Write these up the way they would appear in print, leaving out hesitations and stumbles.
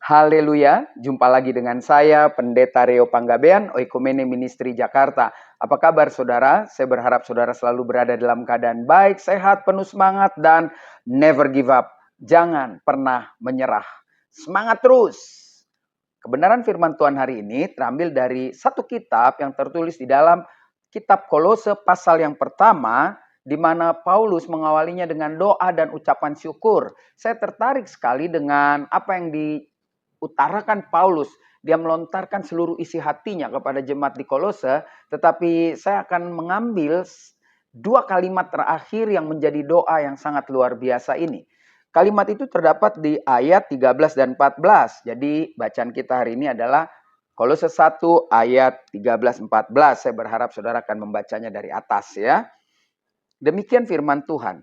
Haleluya, jumpa lagi dengan saya, Pendeta Reo Panggabean, Oikumene Ministry Jakarta. Apa kabar saudara? Saya berharap saudara selalu berada dalam keadaan baik, sehat, penuh semangat, dan never give up. Jangan pernah menyerah. Semangat terus! Kebenaran firman Tuhan hari ini terambil dari satu kitab yang tertulis di dalam kitab Kolose pasal yang pertama, di mana Paulus mengawalinya dengan doa dan ucapan syukur. Saya tertarik sekali dengan apa yang diutarakan Paulus. Dia melontarkan seluruh isi hatinya kepada jemaat di Kolose, tetapi saya akan mengambil dua kalimat terakhir yang menjadi doa yang sangat luar biasa ini. Kalimat itu terdapat di ayat 13 dan 14. Jadi bacaan kita hari ini adalah Kolose 1 ayat 13-14. Saya berharap saudara akan membacanya dari atas ya. Demikian firman Tuhan.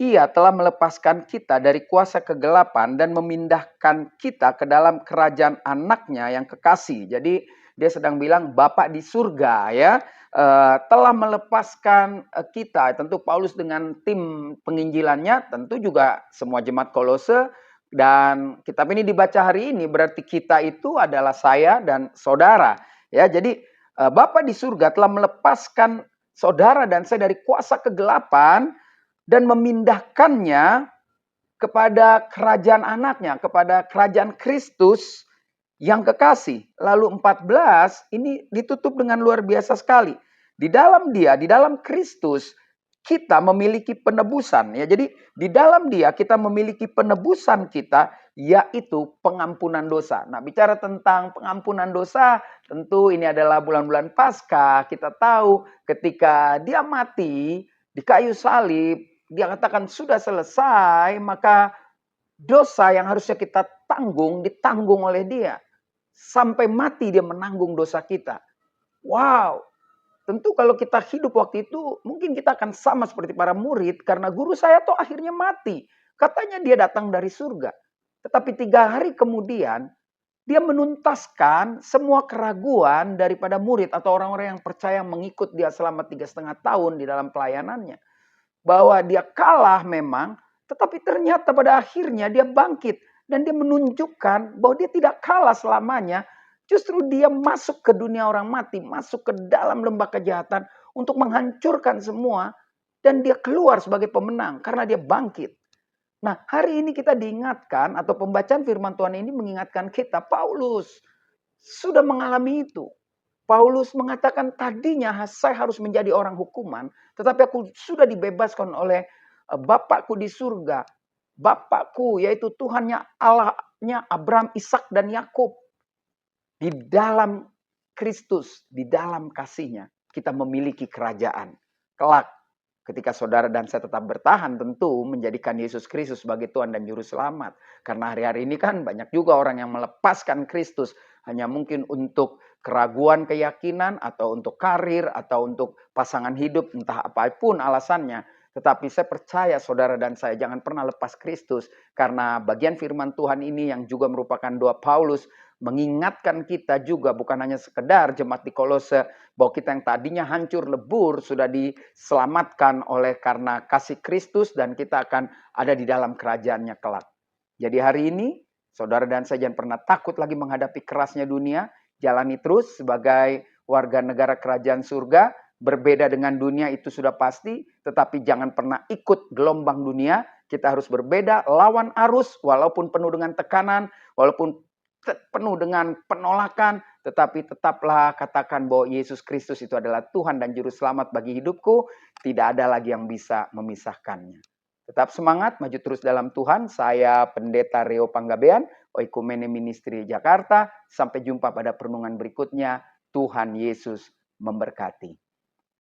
Ia telah melepaskan kita dari kuasa kegelapan dan memindahkan kita ke dalam kerajaan anaknya yang kekasih. Jadi dia sedang bilang Bapa di surga ya. Telah melepaskan kita. Tentu Paulus dengan tim penginjilannya, tentu juga semua jemaat Kolose. Dan kitab ini dibaca hari ini berarti kita itu adalah saya dan saudara. Ya, jadi Bapa di surga telah melepaskan saudara dan saya dari kuasa kegelapan dan memindahkannya kepada kerajaan anaknya, kepada kerajaan Kristus yang kekasih. Lalu 14 ini ditutup dengan luar biasa sekali. Di dalam dia, di dalam Kristus, kita memiliki penebusan. Ya, jadi di dalam dia kita memiliki penebusan kita, yaitu pengampunan dosa. Nah, bicara tentang pengampunan dosa, tentu ini adalah bulan-bulan Paskah. Kita tahu ketika dia mati di kayu salib, dia katakan sudah selesai, maka dosa yang harusnya kita tanggung, ditanggung oleh dia. Sampai mati dia menanggung dosa kita. Wow, tentu kalau kita hidup waktu itu, mungkin kita akan sama seperti para murid, karena guru saya tuh akhirnya mati. Katanya dia datang dari surga. Tetapi 3 hari kemudian, dia menuntaskan semua keraguan daripada murid atau orang-orang yang percaya mengikut dia selama 3,5 tahun di dalam pelayanannya. Bahwa dia kalah memang, tetapi ternyata pada akhirnya dia bangkit. Dan dia menunjukkan bahwa dia tidak kalah selamanya. Justru dia masuk ke dunia orang mati, masuk ke dalam lembah kejahatan untuk menghancurkan semua. Dan dia keluar sebagai pemenang karena dia bangkit. Nah, hari ini kita diingatkan atau pembacaan firman Tuhan ini mengingatkan kita, Paulus sudah mengalami itu. Paulus mengatakan tadinya saya harus menjadi orang hukuman, tetapi aku sudah dibebaskan oleh Bapakku di surga. Bapakku yaitu Tuhannya Allahnya Abraham, Ishak dan Yakub. Di dalam Kristus, di dalam kasihnya, kita memiliki kerajaan. Kelak, ketika saudara dan saya tetap bertahan, tentu menjadikan Yesus Kristus sebagai Tuhan dan Juru Selamat. Karena hari-hari ini kan banyak juga orang yang melepaskan Kristus hanya mungkin untuk keraguan keyakinan atau untuk karir atau untuk pasangan hidup, entah apapun alasannya. Tetapi saya percaya saudara dan saya jangan pernah lepas Kristus. Karena bagian firman Tuhan ini yang juga merupakan doa Paulus mengingatkan kita juga bukan hanya sekedar jemaat di Kolose bahwa kita yang tadinya hancur lebur sudah diselamatkan oleh karena kasih Kristus dan kita akan ada di dalam kerajaannya kelak. Jadi hari ini saudara dan saya jangan pernah takut lagi menghadapi kerasnya dunia. Jalani terus sebagai warga negara kerajaan surga. Berbeda dengan dunia itu sudah pasti. Tetapi jangan pernah ikut gelombang dunia. Kita harus berbeda, lawan arus. Walaupun penuh dengan tekanan. Walaupun penuh dengan penolakan. Tetapi tetaplah katakan bahwa Yesus Kristus itu adalah Tuhan dan Juru Selamat bagi hidupku. Tidak ada lagi yang bisa memisahkannya. Tetap semangat, maju terus dalam Tuhan. Saya Pendeta Reo Panggabean, Oikumene Ministry Jakarta. Sampai jumpa pada perenungan berikutnya. Tuhan Yesus memberkati.